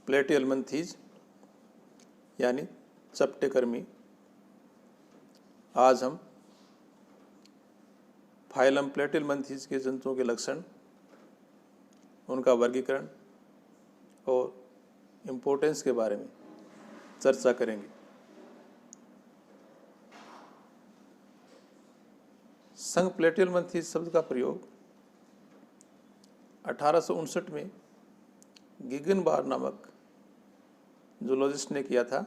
प्लेटिहेल्मिन्थीज यानी चपटे कृमि। आज हम फाइलम प्लेटिहेल्मिन्थीज के जंतुओं के लक्षण, उनका वर्गीकरण और इम्पोर्टेंस के बारे में चर्चा करेंगे। संघ प्लेटिहेल्मिन्थीज शब्द का प्रयोग 1859 में गिगनबार नामक जूलॉजिस्ट ने किया था।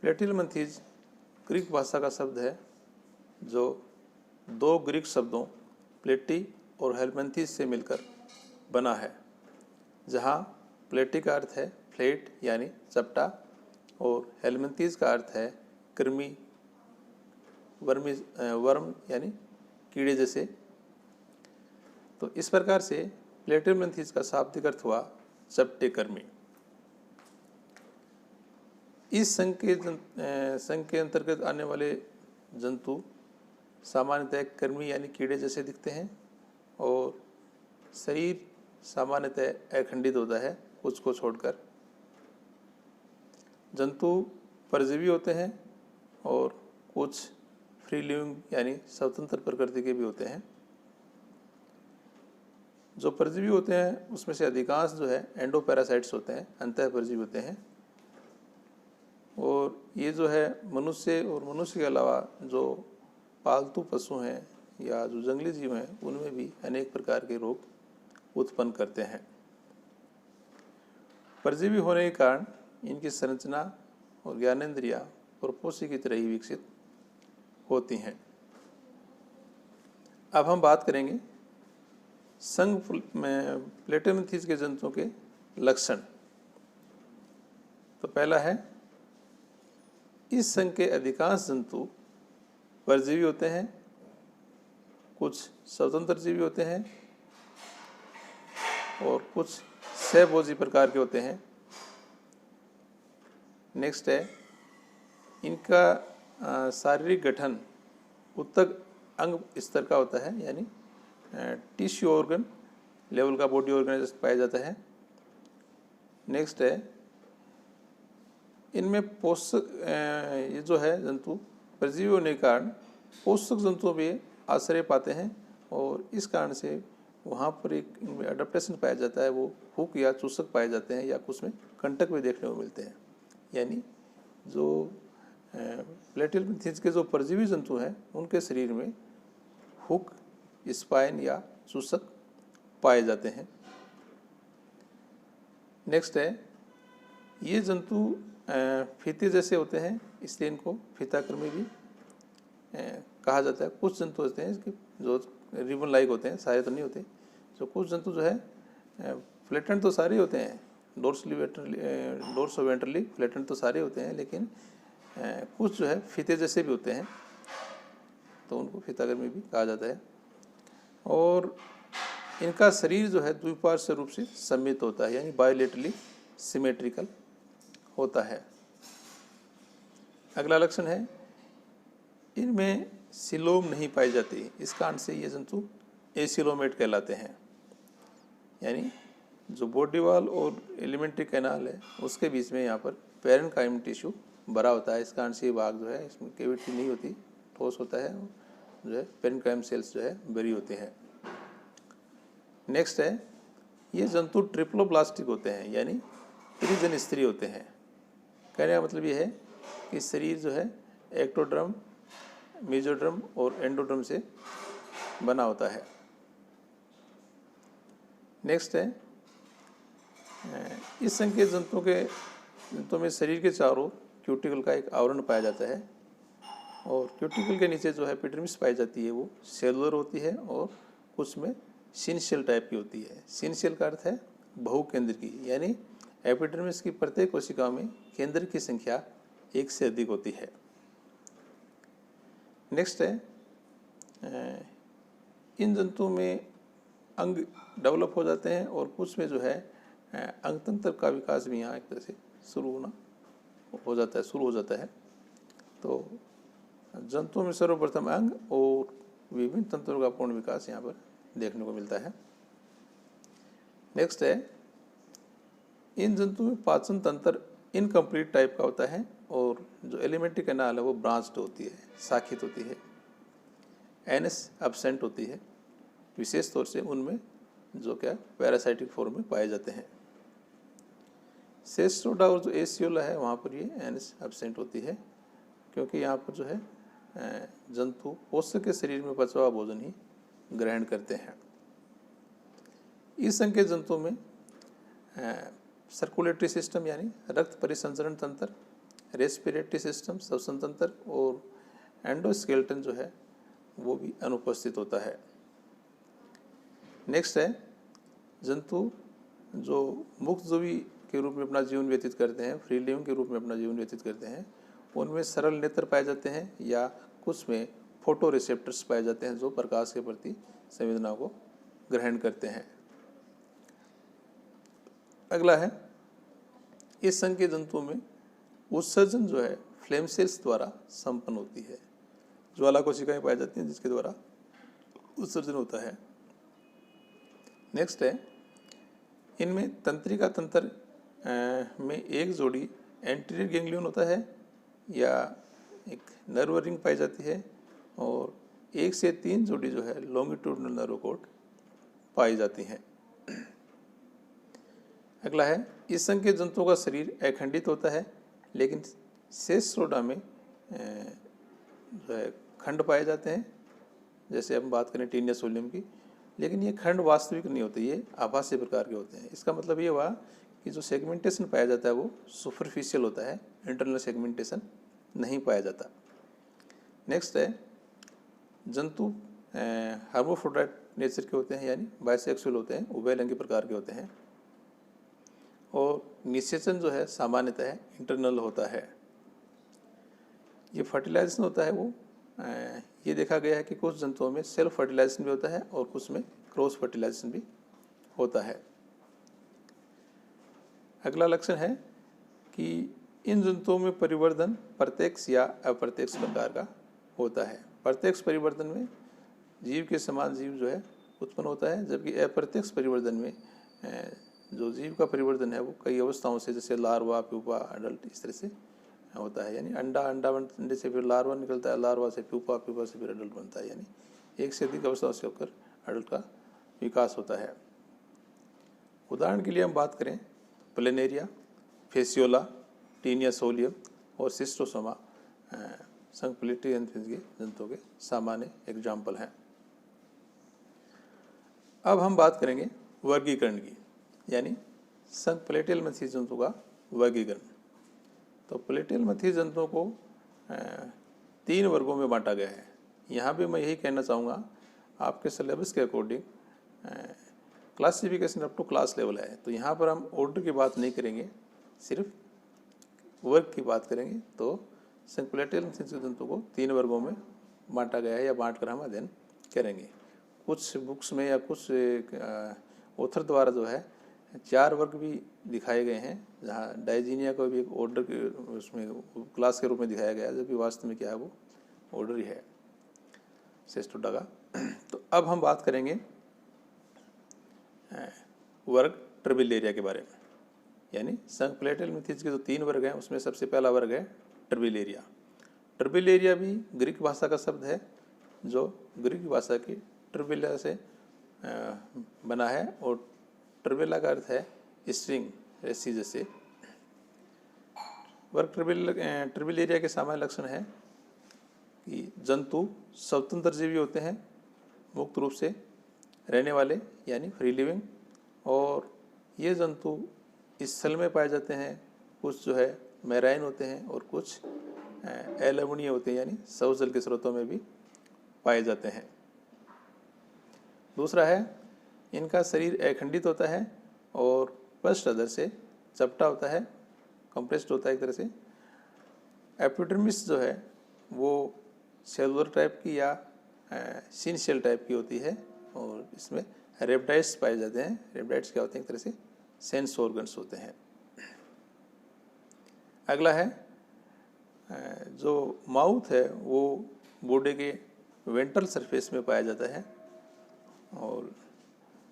प्लेटिहेल्मिन्थीज ग्रीक भाषा का शब्द है जो दो ग्रीक शब्दों प्लेटी और हेल्मिन्थीज से मिलकर बना है, जहाँ प्लेटी का अर्थ है फ्लेट यानी चपटा और हेल्मिन्थीज का अर्थ है कृमि, वर्म यानी कीड़े जैसे। तो इस प्रकार से प्लेटिहेल्मिन्थीज का शाब्दिक अर्थ हुआ चपटे कृमि। इस संघ के अंतर्गत आने वाले जंतु सामान्यतः कृमि यानी कीड़े जैसे दिखते हैं और शरीर सामान्यतः अखंडित होता है, कुछ को छोड़कर। जंतु परजीवी होते हैं और कुछ फ्री लिविंग यानी स्वतंत्र प्रकृति के भी होते हैं। जो परजीवी होते हैं उसमें से अधिकांश जो है एंडोपैरासाइट्स होते हैं, अंतः परजीवी होते हैं। और ये जो है मनुष्य और मनुष्य के अलावा जो पालतू पशु हैं या जो जंगली जीव हैं उनमें भी अनेक प्रकार के रोग उत्पन्न करते हैं। परजीवी होने के कारण इनकी संरचना और ज्ञानेंद्रियां परपोषी की तरह ही विकसित होती हैं। अब हम बात करेंगे संघ प्लेटिहेल्मिन्थीज के जंतुओं के लक्षण। तो पहला है, इस संघ के अधिकांश जंतु परजीवी होते हैं, कुछ स्वतंत्र जीवी होते हैं और कुछ सहभोजी प्रकार के होते हैं। नेक्स्ट है, इनका शारीरिक गठन उत्तक अंग स्तर का होता है, यानी टिश्यू ऑर्गन लेवल का बॉडी ऑर्गेनाइजेशन पाया जाता है। नेक्स्ट है, इनमें पोषक ये जो है जंतु परजीवी होने के कारण पोषक जंतुओं में आश्रय पाते हैं और इस कारण से वहाँ पर एक इनमें अडेप्टेशन पाया जाता है। वो हुक या चूसक पाए जाते हैं या कुछ में कंटक भी देखने को मिलते हैं। यानी जो प्लेटिहेल्मिन्थीज के जो परजीवी जंतु हैं उनके शरीर में हुक, स्पाइन या चूसक पाए जाते हैं। नेक्स्ट है, ये जंतु फीते जैसे होते हैं, इसलिए इनको फीताकृमि भी कहा जाता है। कुछ जंतु होते हैं इसके जो रिबन लाइक होते हैं, सारे तो नहीं होते। जो कुछ जंतु जो है फ्लैटेंड तो सारे होते हैं, डोर्सो वेंट्रली फ्लैटेंड तो सारे होते हैं, लेकिन कुछ जो है फीते जैसे भी होते हैं, तो उनको फीताकृमि भी कहा जाता है। और इनका शरीर जो है द्विपार्श्व रूप से सममित होता है, यानी बायलेटरली सिमेट्रिकल होता है। अगला लक्षण है, इनमें सिलोम नहीं पाई जाती, इस कारण से ये जंतु एसिलोमेट कहलाते हैं। यानी जो बॉडी वॉल और एलिमेंट्री कैनाल है उसके बीच में यहाँ पर पेरेन्काइम टिश्यू भरा होता है, इस कारण से ये भाग जो है इसमें कैविटी नहीं होती, ठोस होता है, जो है पेरेन्काइम सेल्स जो है बरी होते हैं। नेक्स्ट है, ये जंतु ट्रिप्लोब्लास्टिक होते हैं, यानी त्रिजन स्त्री होते हैं। कहने का मतलब ये है कि शरीर जो है एक्टोड्रम, मेसोड्रम और एंडोड्रम से बना होता है। नेक्स्ट है, इस संघ के जंतुओं में शरीर के चारों क्यूटिकल का एक आवरण पाया जाता है और क्यूटिकल के नीचे जो है एपिडर्मिस पाई जाती है, वो सेलुलर होती है और कुछ में सिनशियल टाइप की होती है। सिनशियल का अर्थ है बहुकेंद्र की, यानी एपिडर्मिस की प्रत्येक कोशिका में केंद्र की संख्या एक से अधिक होती है। नेक्स्ट है, इन जंतुओं में अंग डेवलप हो जाते हैं और कुछ में जो है अंगतंत्र का विकास भी यहाँ एक तरह से शुरू हो जाता है। तो जंतुओं में सर्वप्रथम अंग और विभिन्न तंत्रों का पूर्ण विकास यहाँ पर देखने को मिलता है। नेक्स्ट है, इन जंतु में पाचन तंत्र इनकम्प्लीट टाइप का होता है और जो एलिमेंट्री कैनाल है वो ब्रांच्ड होती है, शाखित होती है। एनएस एब्सेंट होती है, विशेष तौर से उनमें जो क्या पैरासाइटिक फॉर्म में पाए जाते हैं। सेस्ट्रोडा और जो एसियोला है वहाँ पर ये एनएस एब्सेंट होती है, क्योंकि यहाँ पर जो है जंतु पोषक के शरीर में पचा हुआ भोजन ही ग्रहण करते हैं। इस संघ के जंतुओं में सर्कुलेटरी सिस्टम यानी रक्त परिसंचरण तंत्र, रेस्पिरेटरी सिस्टम श्वसन तंत्र और एंडोस्केलेटन जो है वो भी अनुपस्थित होता है। नेक्स्ट है जंतु जो मुक्तजीवी के रूप में अपना जीवन व्यतीत करते हैं, फ्री लिविंग के रूप में अपना जीवन व्यतीत करते हैं। उनमें सरल नेत्र पाए जाते हैं या कुछ में फोटो रिसेप्टर्स पाए जाते हैं जो प्रकाश के प्रति संवेदना को ग्रहण करते हैं। अगला है इस संघ के जंतुओं में उत्सर्जन जो है फ्लेम सेल्स द्वारा संपन्न होती है। ज्वाला कोशिकाएं पाई जाती हैं जिसके द्वारा उत्सर्जन होता है। नेक्स्ट है इनमें तंत्रिका तंत्र में एक जोड़ी एंटीरियर गैंग्लियन होता है या एक नर्व रिंग पाई जाती है और 1 से 3 जोड़ी जो है लॉन्गिट्यूडनल नर्व कॉर्ड पाई जाती हैं। अगला है इस संघ के जंतुओं का शरीर अखंडित होता है, लेकिन सेस्ट्रोडा में जो है खंड पाए जाते हैं। जैसे हम बात करें टीनिया सोलियम की, लेकिन ये खंड वास्तविक नहीं होते, ये आभासी प्रकार के होते हैं। इसका मतलब ये हुआ कि जो सेगमेंटेशन पाया जाता है वो सुपरफिशियल होता है, इंटरनल सेगमेंटेशन नहीं पाया जाता। नेक्स्ट है जंतु हार्मोफ्रोडाइट नेचर के होते हैं यानी बाइसेक्सुअल होते हैं, उभयलिंगी प्रकार के होते हैं और निषेचन जो है सामान्यतः इंटरनल होता है। ये फर्टिलाइजेशन होता है वो ये देखा गया है कि कुछ जंतुओं में सेल्फ फर्टिलाइजेशन भी होता है और कुछ में क्रॉस फर्टिलाइजेशन भी होता है। अगला लक्षण है कि इन जंतुओं में परिवर्तन प्रत्यक्ष या अप्रत्यक्ष प्रकार का होता है। प्रत्यक्ष परिवर्तन में जीव के समान जीव जो है उत्पन्न होता है, जबकि अप्रत्यक्ष परिवर्तन में जो जीव का परिवर्तन है वो कई अवस्थाओं से, जैसे लार्वा, प्यूपा, अडल्ट, इस तरह से होता है। यानी अंडे से फिर लार्वा निकलता है, लार्वा से प्यूपा, प्यूपा से फिर अडल्ट बनता है। यानी एक से अधिक अवस्थाओं से होकर अडल्ट का विकास होता है। उदाहरण के लिए हम बात करें प्लेनेरिया, फेसियोला, टीनिया सोलियम और सिस्टोसोमा संघ प्लेटरी एंथ्रेंस के जंतुओं के सामान्य एग्जाम्पल हैं। अब हम बात करेंगे वर्गीकरण की, यानी संघ प्लेटियल मथी जंतु का वर्गीकरण। तो प्लेटियल मथी जंतुओं को 3 वर्गों में बांटा गया है। यहाँ भी मैं यही कहना चाहूँगा, आपके सिलेबस के according classification up to class level है, तो यहाँ पर हम ऑर्डर की बात नहीं करेंगे, सिर्फ वर्ग की बात करेंगे। तो संघ प्लेटियल मथी जंतु को 3 वर्गों में बांटा गया है या बांट कर हम अध्ययन करेंगे। कुछ बुक्स में या कुछ ऑथर द्वारा जो है 4 वर्ग भी दिखाए गए हैं, जहाँ डायजीनिया को भी एक ऑर्डर के उसमें क्लास के रूप में दिखाया गया है, जबकि वास्तव में क्या है वो ऑर्डर ही है सेस्ट्रोडा का। तो अब हम बात करेंगे वर्ग ट्रिबिलेरिया के बारे में, यानी संघ प्लेटियल मथी के जो 3 वर्ग हैं उसमें सबसे पहला वर्ग है ट्रिबिलेरिया। ट्रिबिलेरिया भी ग्रीक भाषा का शब्द है, जो ग्रीक भाषा की ट्रिबिला से बना है और ट्रिबिला का अर्थ है स्ट्रिंग, रस्सी जैसे। वर्ग ट्रिबिलेरिया के सामान्य लक्षण है कि जंतु स्वतंत्र जीवी होते हैं, मुक्त रूप से रहने वाले यानी फ्री लिविंग, और ये जंतु स्थल में पाए जाते हैं। कुछ जो है मैराइन होते हैं और कुछ एलवणीय होते हैं, यानी सौ जल के स्रोतों में भी पाए जाते हैं। दूसरा है इनका शरीर अखंडित होता है और पृष्ठ अधर से चपटा होता है, कंप्रेस्ड होता है एक तरह से। एपिडर्मिस जो है वो सेलुलर टाइप की या सिनशियल टाइप की होती है और इसमें रेप्टाइड्स पाए जाते हैं। रेप्टाइड्स क्या होते हैं? एक तरह से सेंस ऑर्गन्स होते हैं। अगला है जो माउथ है वो बॉडी के वेंट्रल सरफेस में पाया जाता है और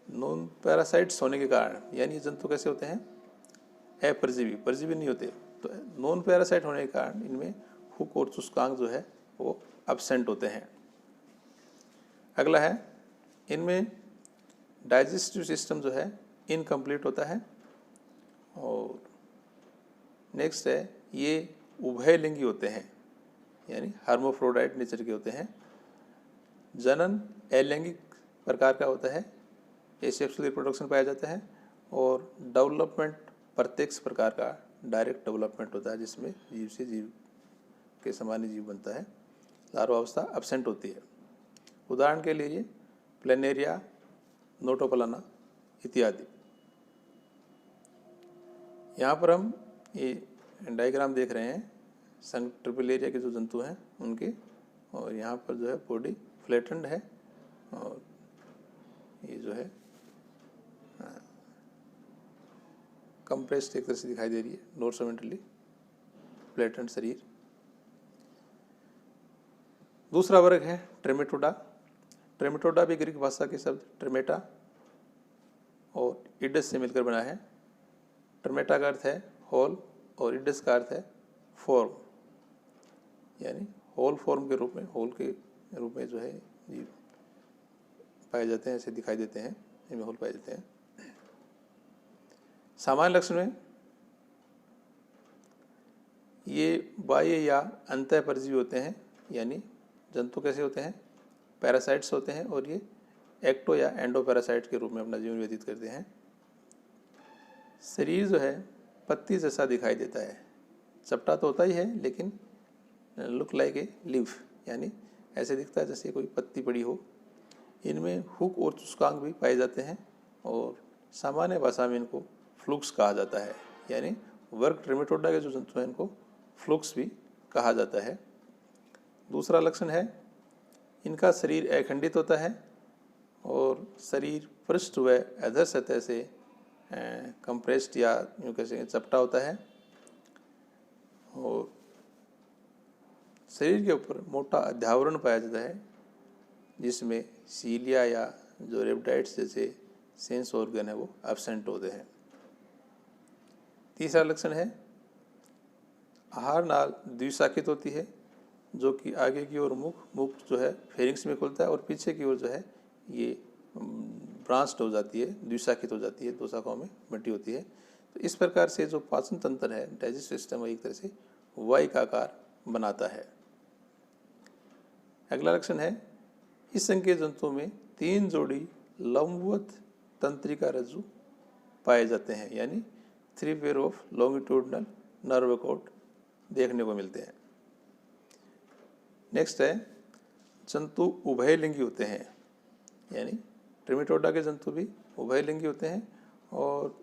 नॉन पैरासाइट्स होने के कारण, यानी ये जंतु कैसे होते हैं? अपरजीवी, परजीवी नहीं होते, तो नॉन पैरासाइट होने के कारण इनमें हुक और चुस्कांक जो है वो एब्सेंट होते हैं। अगला है, इनमें डाइजेस्टिव सिस्टम जो है इनकम्प्लीट होता है। और नेक्स्ट है, ये उभयलिंगी होते हैं, यानी हर्माफ्रोडाइट नेचर के होते हैं। जनन अलैंगिक प्रकार का होता है, एसेक्सुअल रिप्रोडक्शन पाया जाता है। और डेवलपमेंट प्रत्यक्ष प्रकार का डायरेक्ट डेवलपमेंट होता है, जिसमें जीव से जीव के समान जीव बनता है। लार्वावस्था एब्सेंट होती है। उदाहरण के लिए प्लेनेरिया, नोटोप्लाना इत्यादि। यहाँ पर हम ये डायग्राम देख रहे हैं ट्रिपिलेरिया के जो जंतु हैं उनके, और यहाँ पर जो है बॉडी फ्लैटेंड है और ये जो है कंप्रेस्ड एक तरह से दिखाई दे रही है, डोर्सोवेंट्रली फ्लैटेंड शरीर। दूसरा वर्ग है ट्रेमेटोडा। ट्रेमेटोडा भी ग्रीक भाषा के शब्द ट्रेमेटा और इडस से मिलकर बना है। ट्रेमेटा का अर्थ है होल और इडस का अर्थ है फॉर्म, यानी होल फॉर्म के रूप में, होल के रूप में जो है ये पाए जाते हैं, ऐसे दिखाई देते हैं, इनमें होल पाए जाते हैं। सामान्य लक्षण में ये बाह्य या अंतः परजीवी होते हैं, यानी जंतु कैसे होते हैं, पैरासाइट्स होते हैं, और ये एक्टो या एंडो पैरासाइट के रूप में अपना जीवन व्यतीत करते हैं। शरीर जो है पत्ती जैसा दिखाई देता है, चपटा तो होता ही है लेकिन लुक लाइक ए लीफ, यानी ऐसे दिखता है जैसे कोई पत्ती पड़ी हो। इनमें हुक और चुस्कांक भी पाए जाते हैं और सामान्य भाषा में इनको फ्लुक्स कहा जाता है, यानी वर्ग ट्रेमेटोडा के जो जंतु हैं इनको फ्लुक्स भी कहा जाता है। दूसरा लक्षण है, इनका शरीर अखंडित होता है और शरीर पृष्ठ व अधर सतह से कंप्रेस्ड या यूँ कह सकें चपटा होता है और शरीर के ऊपर मोटा अध्यावरण पाया जाता है, जिसमें सीलिया या जो रेप्टाइड्स जैसे सेंस ऑर्गन है वो एब्सेंट होते हैं। तीसरा लक्षण है, आहार नाल द्विशाखित होती है, जो कि आगे की ओर मुख जो है फेरिंग्स में खुलता है और पीछे की ओर जो है ये ब्रांच्ड हो जाती है, द्विशाखित हो जाती है, दो शाखाओं में बंटी होती है। तो इस प्रकार से जो पाचन तंत्र है, डाइजेस्टिव सिस्टम, एक तरह से वाई का आकार बनाता है। अगला लक्षण है, इस संघ के जंतुओं में 3 जोड़ी लंबवत तंत्रिका रज्जु पाए जाते हैं, यानी 3 pair of longitudinal nerve cord देखने को मिलते हैं। नेक्स्ट है, जंतु उभयलिंगी होते हैं, यानी ट्रेमेटोडा के जंतु भी उभयलिंगी होते हैं। और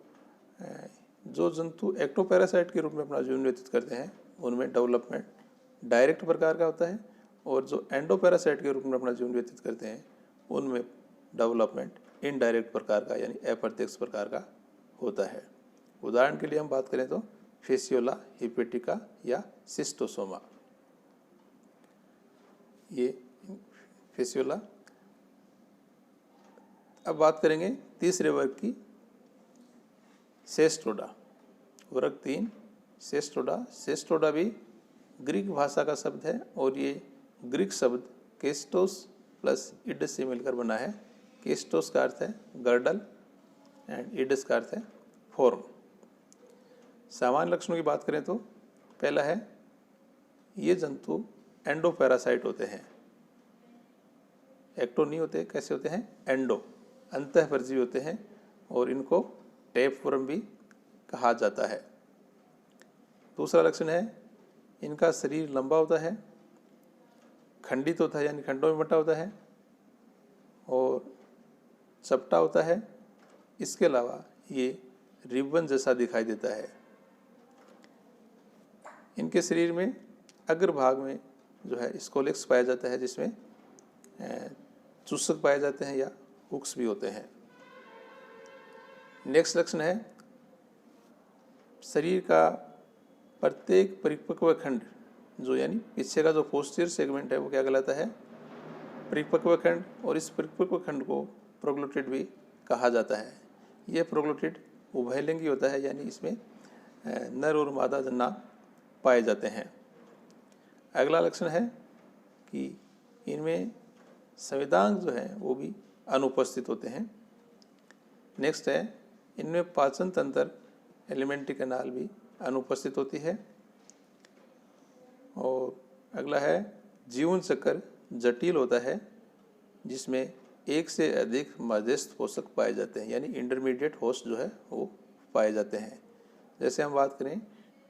जो जंतु एक्टोपैरासाइट के रूप में अपना जीवन व्यतीत करते हैं उनमें डेवलपमेंट डायरेक्ट प्रकार का होता है, और जो एंडोपैरासाइट के रूप में अपना जीवन व्यतीत करते हैं उनमें डेवलपमेंट इनडायरेक्ट प्रकार का, यानी अप्रत्यक्ष प्रकार का होता है। उदाहरण के लिए हम बात करें तो फेसियोला, हिपेटिका या सिस्टोसोमा। ये फेसियोला। अब बात करेंगे तीसरे वर्ग की, सेस्टोडा। वर्ग 3 सेस्टोडा। सेस्टोडा भी ग्रीक भाषा का शब्द है और ये ग्रीक शब्द केस्टोस प्लस इडस से मिलकर बना है। केस्टोस का अर्थ है गर्डल एंड इडस का अर्थ है फॉर्म। सामान्य लक्षणों की बात करें तो पहला है, ये जंतु एंडोपैरासाइट होते हैं, एक्टो नहीं होते। कैसे होते हैं? एंडो, अंतः परजीवी होते हैं और इनको टैपवर्म भी कहा जाता है। दूसरा लक्षण है, इनका शरीर लंबा होता है, खंडित होता है यानी खंडों में बंटा होता है और चपटा होता है। इसके अलावा ये रिबन जैसा दिखाई देता है। इनके शरीर में अग्रभाग में जो है स्कोलेक्स पाया जाता है, जिसमें चूसक पाए जाते हैं या हुक्स भी होते हैं। नेक्स्ट लक्षण है, शरीर का प्रत्येक परिपक्व खंड जो यानी पीछे का जो पोस्टीरियर सेगमेंट है वो क्या कहलाता है? परिपक्व खंड। और इस परिपक्व खंड को प्रोग्लोटिड भी कहा जाता है। यह प्रोग्लोटिड उभयलिंगी होता है, यानी इसमें नर और मादा जना पाए जाते हैं। अगला लक्षण है कि इनमें संवेदांग जो है वो भी अनुपस्थित होते हैं। नेक्स्ट है, इनमें पाचन तंत्र एलिमेंट्री कैनाल भी अनुपस्थित होती है। और अगला है, जीवन चक्र जटिल होता है जिसमें एक से अधिक मध्यस्थ पोषक पाए जाते हैं, यानी इंटरमीडिएट होस्ट जो है वो पाए जाते हैं। जैसे हम बात करें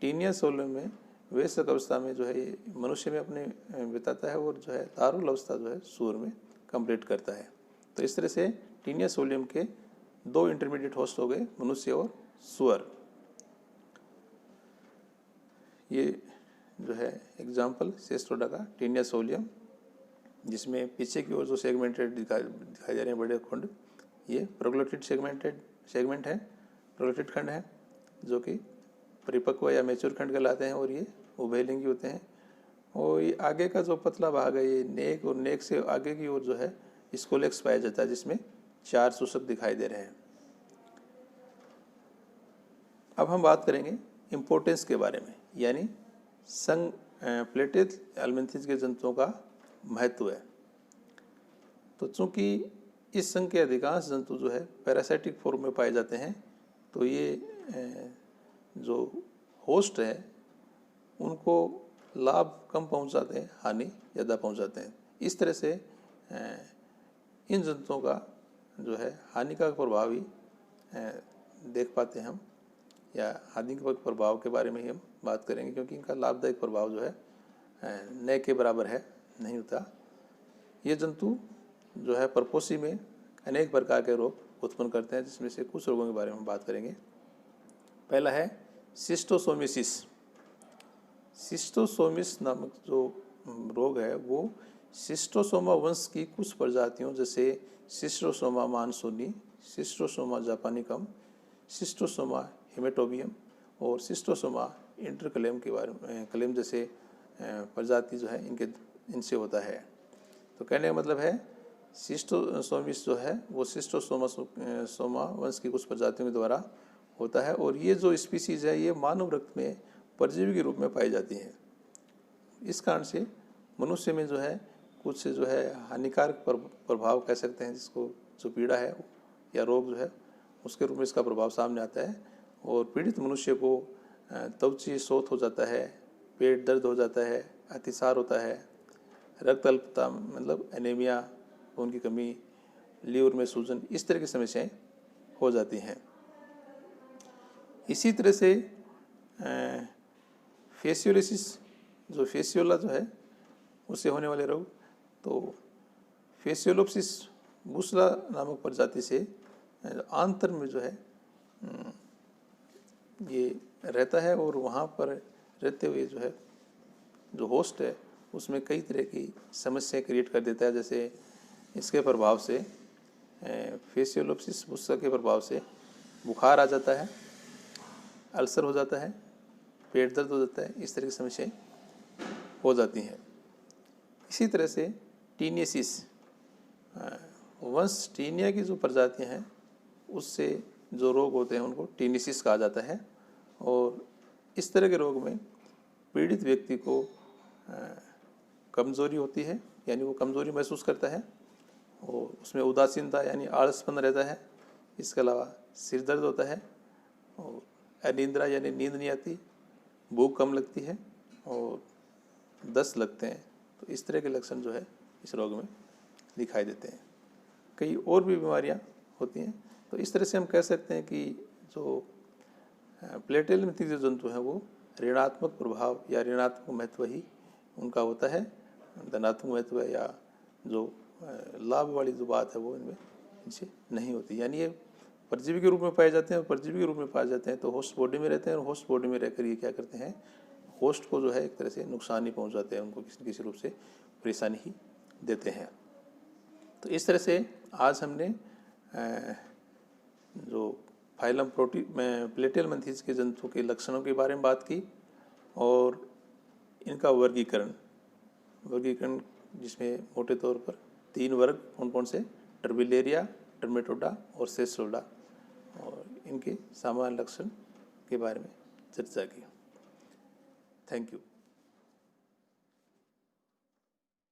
टीनिया सोलम में वयस्क अवस्था में जो है ये मनुष्य में अपने बिताता है और जो है तारुल अवस्था जो है सूअर में कंप्लीट करता है। तो इस तरह से टीनिया सोलियम के दो इंटरमीडिएट होस्ट हो गए, मनुष्य और सूअर। ये जो है एग्जाम्पल सेस्ट्रोडा का टीनिया सोलियम, जिसमें पीछे की ओर जो सेगमेंटेड दिखाई दे रहे हैं बड़े खंड, ये प्रोग्लोटिड सेगमेंट है, प्रोग्लोटिड खंड है जो कि परिपक्व या मैच्योर खंड कहलाते हैं और ये उभयलिंगी होते हैं। और ये आगे का जो पतला भाग है ये नेक, और नेक से आगे की ओर जो है स्कोलेक्स पाया जाता है जिसमें 4 सूचक दिखाई दे रहे हैं। अब हम बात करेंगे इम्पोर्टेंस के बारे में, यानी संघ प्लेटेड एल्मिंथिस के जंतुओं का महत्व है। तो चूंकि इस संघ के अधिकांश जंतु जो है पैरासाइटिक फॉर्म में पाए जाते हैं, तो ये जो होस्ट है उनको लाभ कम पहुंचाते हैं, हानि ज़्यादा पहुंचाते हैं। इस तरह से इन जंतुओं का जो है हानिकारक प्रभाव ही देख पाते हैं हम, या हानिकारक प्रभाव के बारे में ही हम बात करेंगे, क्योंकि इनका लाभदायक प्रभाव जो है न के बराबर है, नहीं होता। ये जंतु जो है परपोषी में अनेक प्रकार के रोग उत्पन्न करते हैं, जिसमें से कुछ रोगों के बारे में बात करेंगे। पहला है सिस्टोसोमिसिस। सिस्टोसोमिस नामक जो रोग है वो सिस्टोसोमा वंश की कुछ प्रजातियों जैसे सिस्टोसोमा मानसूनी, सिस्टोसोमा जापानिकम, सिस्टोसोमा हेमेटोबियम और सिस्टोसोमा इंटरकलेम के बारे में कलेम जैसे प्रजाति जो है इनसे होता है। तो कहने का मतलब है सिस्टोसोमिस जो है वो सिस्टोसोमा वंश की कुछ प्रजातियों के द्वारा होता है, और ये जो स्पीसीज है ये मानव रक्त में परजीवी के रूप में पाई जाती हैं। इस कारण से मनुष्य में जो है कुछ जो है हानिकारक प्रभाव कह सकते हैं, जिसको जो पीड़ा है या रोग जो है उसके रूप में इसका प्रभाव सामने आता है, और पीड़ित मनुष्य को त्वचा शोथ हो जाता है, पेट दर्द हो जाता है, अतिसार होता है, रक्त अल्पता मतलब एनीमिया, खून की कमी, लीवर में सूजन, इस तरह की समस्याएं हो जाती हैं। इसी तरह से फेसियोलिसिस, जो फेसियोला जो है उससे होने वाले रोग, तो फेसियोलोप्सिस बुसरा नामक प्रजाति से आंतर में जो है ये रहता है, और वहाँ पर रहते हुए जो है जो होस्ट है उसमें कई तरह की समस्याएं क्रिएट कर देता है। जैसे इसके प्रभाव से फेसियोलोप्सिस बुसरा के प्रभाव से बुखार आ जाता है, अल्सर हो जाता है, पेट दर्द हो जाता है, इस तरह की समस्याएं हो जाती हैं। इसी तरह से टीनियसिस वंश टीनिया की जो प्रजातियां हैं उससे जो रोग होते हैं उनको टीनियसिस कहा जाता है, और इस तरह के रोग में पीड़ित व्यक्ति को कमज़ोरी होती है, यानी वो कमज़ोरी महसूस करता है, और उसमें उदासीनता यानी आलसपन रहता है। इसके अलावा सिर दर्द होता है, और अनिद्रा यानी नींद नहीं आती, भूख कम लगती है, और दस्त लगते हैं। तो इस तरह के लक्षण जो है इस रोग में दिखाई देते हैं। कई और भी बीमारियां होती हैं। तो इस तरह से हम कह सकते हैं कि जो प्लेटेल मिथिक जो जंतु हैं वो ऋणात्मक प्रभाव या ऋणात्मक महत्व ही उनका होता है, धनात्मक महत्व या जो लाभ वाली जो बात है वो इनसे नहीं होती। यानी ये परजीवी के रूप में पाए जाते हैं, और परजीवी के रूप में पाए जाते हैं तो होस्ट बॉडी में रहते हैं, और होस्ट बॉडी में रहकर ये क्या करते हैं, होस्ट को जो है एक तरह से नुकसान ही पहुंचाते हैं, उनको किसी न किसी रूप से परेशानी ही देते हैं। तो इस तरह से आज हमने जो फाइलम प्लेटेलमंथीज के जंतुओं के लक्षणों के बारे में बात की, और इनका वर्गीकरण जिसमें मोटे तौर पर 3 वर्ग कौन कौन से, टर्बिलेरिया, टर्मेटोडा और सेस्ट्रोडा, और इनके सामान्य लक्षण के बारे में चर्चा की। Thank you.